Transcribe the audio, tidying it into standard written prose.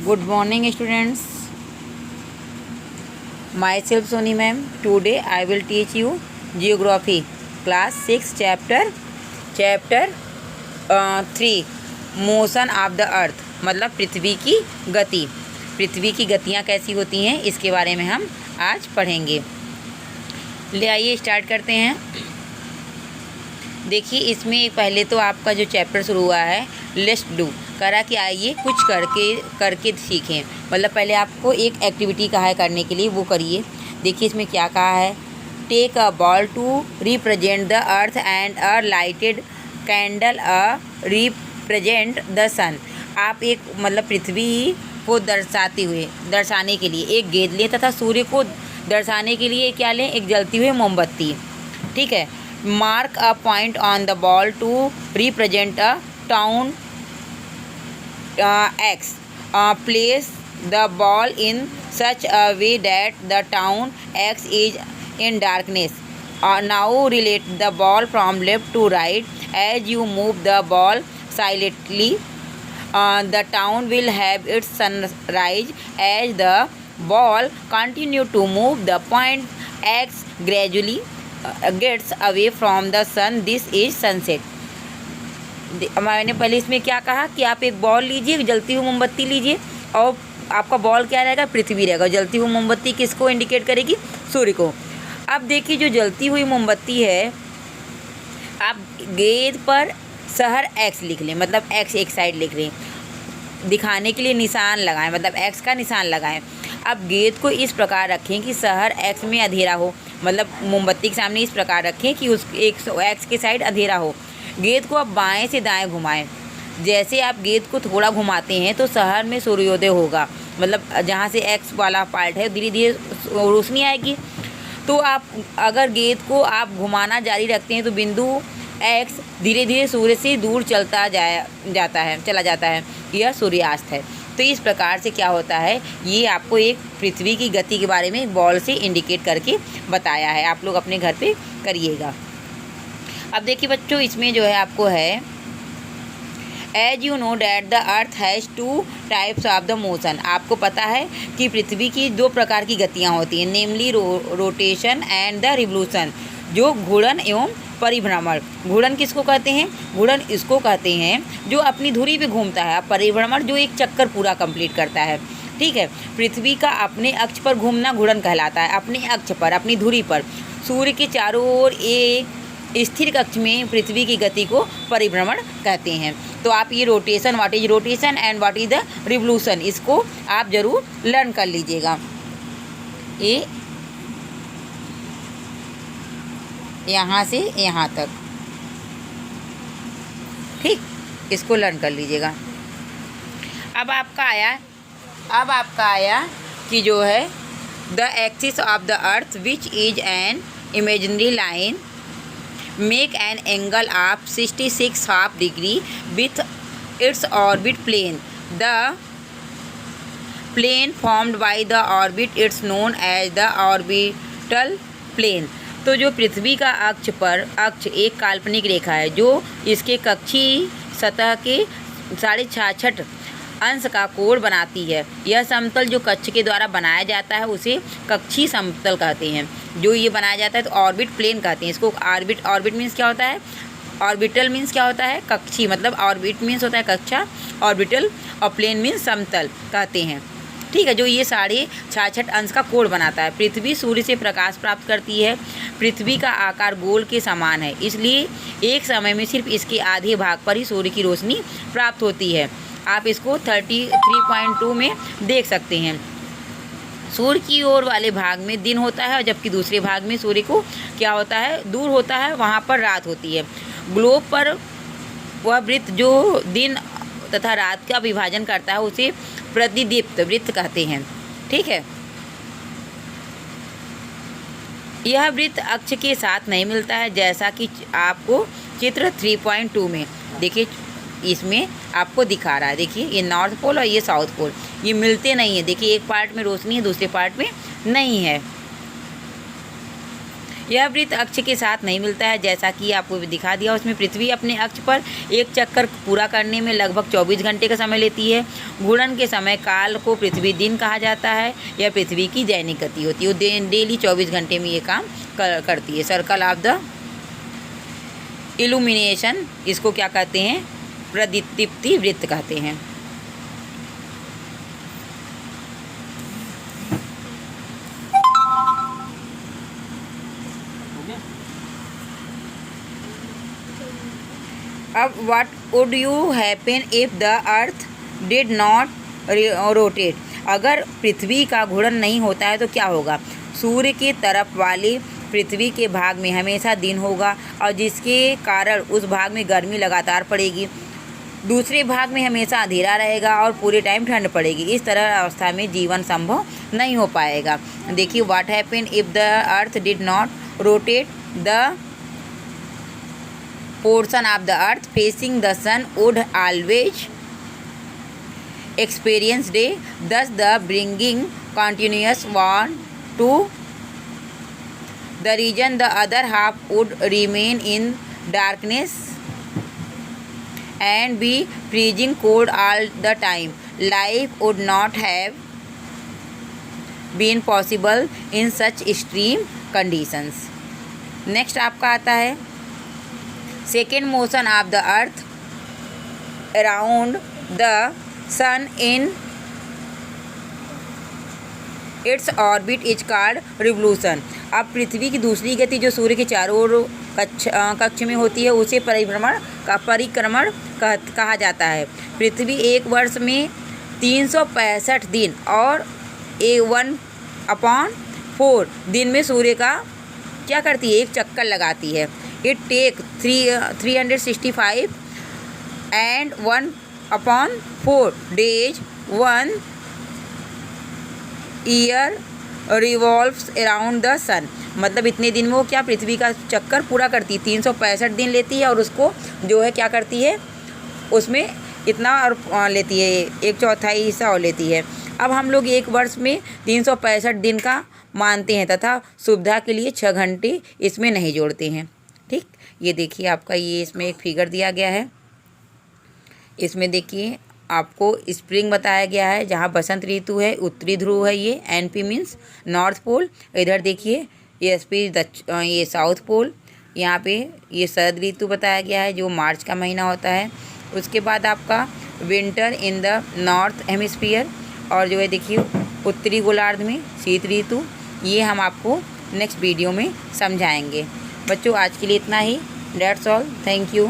Good morning, students. Myself Soni ma'am. Today I will teach you geography, class 6, chapter 3 motion of the अर्थ, मतलब पृथ्वी की गति। पृथ्वी की गतियाँ कैसी होती हैं इसके बारे में हम आज पढ़ेंगे। ले आइए स्टार्ट करते हैं। देखिए इसमें पहले तो आपका जो चैप्टर शुरू हुआ है लेट्स डू, करा कि आइए कुछ करके सीखें, मतलब पहले आपको एक एक्टिविटी कहा है करने के लिए, वो करिए। देखिए इसमें क्या कहा है, take a ball to represent the earth and a lighted candle a represent the sun. आप एक मतलब पृथ्वी को दर्शाने के लिए एक गेंद लें तथा सूर्य को दर्शाने के लिए क्या लें, एक जलती हुई मोमबत्ती। ठीक है। Mark a point on the ball to represent a town X. Place the ball in such a way that the town X is in darkness. Now relate the ball from left to right. As you move the ball silently, the town will have its sunrise. As the ball continue to move, the point X gradually gets away from the sun. This is sunset. मैंने पहले इसमें क्या कहा कि आप एक ball लीजिए, जलती हुई मोमबत्ती लीजिए, और आपका बॉल क्या रहेगा, पृथ्वी रहेगा। जलती हुई मोमबत्ती किसको इंडिकेट करेगी, सूर्य को। अब देखिए जो जलती हुई मोमबत्ती है, आप गेंद पर शहर एक्स लिख लें, मतलब एक्स एक साइड लिख लें, दिखाने के लिए निशान लगाएं, मतलब एक्स का निशान लगाएं। अब गेंद को इस प्रकार रखें कि शहर एक्स में अंधेरा हो, मतलब मोमबत्ती के सामने इस प्रकार रखें कि उस एक एक्स के साइड अंधेरा हो। गेंद को आप बाएं से दाएं घुमाएं। जैसे आप गेंद को थोड़ा घुमाते हैं तो शहर में सूर्योदय होगा, मतलब जहाँ से एक्स वाला पार्ट है धीरे धीरे रोशनी आएगी। तो आप अगर गेंद को आप घुमाना जारी रखते हैं तो बिंदु एक्स धीरे धीरे सूर्य से दूर चला जाता है। यह सूर्यास्त है। तो इस प्रकार से क्या होता है, ये आपको एक पृथ्वी की गति के बारे में बॉल से इंडिकेट करके बताया है। आप लोग अपने घर पे करिएगा। अब देखिए बच्चों, इसमें जो है आपको है as you know that the earth has two types of the motion. आपको पता है कि पृथ्वी की दो प्रकार की गतियाँ होती हैं, नेमली रोटेशन एंड द रिवोल्यूशन, जो घूर्णन एवं परिभ्रमण। घूर्णन किसको कहते हैं, घूर्णन इसको कहते हैं जो अपनी धुरी पे घूमता है, परिभ्रमण जो एक चक्कर पूरा कंप्लीट करता है। ठीक है। पृथ्वी का अपने अक्ष पर घूमना घूर्णन कहलाता है, अपने अक्ष पर, अपनी धुरी पर। सूर्य के चारों ओर एक स्थिर कक्ष में पृथ्वी की गति को परिभ्रमण कहते हैं। तो आप ये rotation, what is rotation and what is the revolution, इसको आप जरूर लर्न कर लीजिएगा। ये यहाँ से यहाँ तक, ठीक, इसको लर्न कर लीजिएगा। अब आपका आया कि जो है the axis of the earth which is an imaginary line make an angle of 66.5 degree with its orbit plane. The plane formed by the orbit is known as the orbital plane. तो जो पृथ्वी का अक्ष एक काल्पनिक रेखा है जो इसके कक्षीय सतह के 66.5 अंश का कोण बनाती है। यह समतल जो कक्ष के द्वारा बनाया जाता है उसे कक्षीय समतल कहते हैं। जो ये बनाया जाता है तो ऑर्बिट प्लेन कहते हैं इसको। ऑर्बिट मीन्स क्या होता है, ऑर्बिटल मीन्स क्या होता है, कक्षीय, मतलब ऑर्बिट मीन्स होता है कक्षा, ऑर्बिटल, और प्लेन मीन्स समतल कहते हैं। ठीक है। जो ये 66.5 अंश का कोण बनाता है। पृथ्वी सूर्य से प्रकाश प्राप्त करती है। पृथ्वी का आकार गोल के समान है, इसलिए एक समय में सिर्फ इसके आधे भाग पर ही सूर्य की रोशनी प्राप्त होती है। आप इसको 33.2 में देख सकते हैं। सूर्य की ओर वाले भाग में दिन होता है और जबकि दूसरे भाग में सूर्य को क्या होता है, दूर होता है, वहाँ पर रात होती है। ग्लोब पर वह वृत्त जो दिन तथा रात का विभाजन करता है उसे प्रतिदीप्त वृत्त कहते हैं। ठीक है। यह वृत्त अक्ष के साथ नहीं मिलता है, जैसा कि आपको चित्र 3.2 में देखिए, इसमें आपको दिखा रहा है। देखिए ये नॉर्थ पोल और ये साउथ पोल, ये मिलते नहीं है। देखिए एक पार्ट में रोशनी है, दूसरे पार्ट में नहीं है। यह वृत्त अक्ष के साथ नहीं मिलता है, जैसा कि आपको दिखा दिया। उसमें पृथ्वी अपने अक्ष पर एक चक्कर पूरा करने में लगभग 24 घंटे का समय लेती है। घूर्णन के समय काल को पृथ्वी दिन कहा जाता है। यह पृथ्वी की दैनिक गति होती है, वो डेली 24 घंटे में ये काम करती है। सर्कल ऑफ द इल्यूमिनेशन, इसको क्या कहते हैं? प्रदीप्ति वृत्त कहते हैं। अब what would you happen if the earth did not rotate? अगर पृथ्वी का घूर्णन नहीं होता है तो क्या होगा? सूर्य की तरफ वाले पृथ्वी के भाग में हमेशा दिन होगा और जिसके कारण उस भाग में गर्मी लगातार पड़ेगी। दूसरे भाग में हमेशा अंधेरा रहेगा और पूरे टाइम ठंड पड़ेगी। इस तरह अवस्था में जीवन संभव नहीं हो पाएगा। देखिए, what happen if the earth did not rotate? The portion of the earth facing the sun would always experience day, thus the bringing continuous warmth to the region. The other half would remain in darkness and be freezing cold all the time. Life would not have been possible in such extreme conditions. Next आपका आता है second motion of the earth around the sun in its orbit is called revolution. अब पृथ्वी की दूसरी गति जो सूर्य के चारों ओर कक्ष में होती है उसे परिक्रमण कहा जाता है। पृथ्वी एक वर्ष में 365 दिन और 1/4 दिन में सूर्य का क्या करती है? एक चक्कर लगाती है। It take 365 and 1/4 days 1 year revolves around the sun। मतलब इतने दिन में वो क्या पृथ्वी का चक्कर पूरा करती है। 365 दिन लेती है और उसको जो है क्या करती है, उसमें इतना और लेती है, 1/4 हिस्सा और लेती है। अब हम लोग एक वर्ष में 365 दिन का मानते हैं तथा सुविधा के लिए 6 घंटे इसमें नहीं जोड़ते हैं। ठीक, ये देखिए आपका ये इसमें एक फिगर दिया गया है। इसमें देखिए आपको स्प्रिंग बताया गया है जहाँ बसंत ऋतु है, उत्तरी ध्रुव है, ये NP मीन्स नॉर्थ पोल। इधर देखिए SP ये साउथ पोल। यहाँ पे ये शरद ऋतु बताया गया है जो मार्च का महीना होता है। उसके बाद आपका winter in the north hemisphere और जो है देखिए उत्तरी गोलार्ध में शीत ऋतु। ये हम आपको नेक्स्ट वीडियो में समझाएंगे। बच्चों आज के लिए इतना ही। That's all, thank you.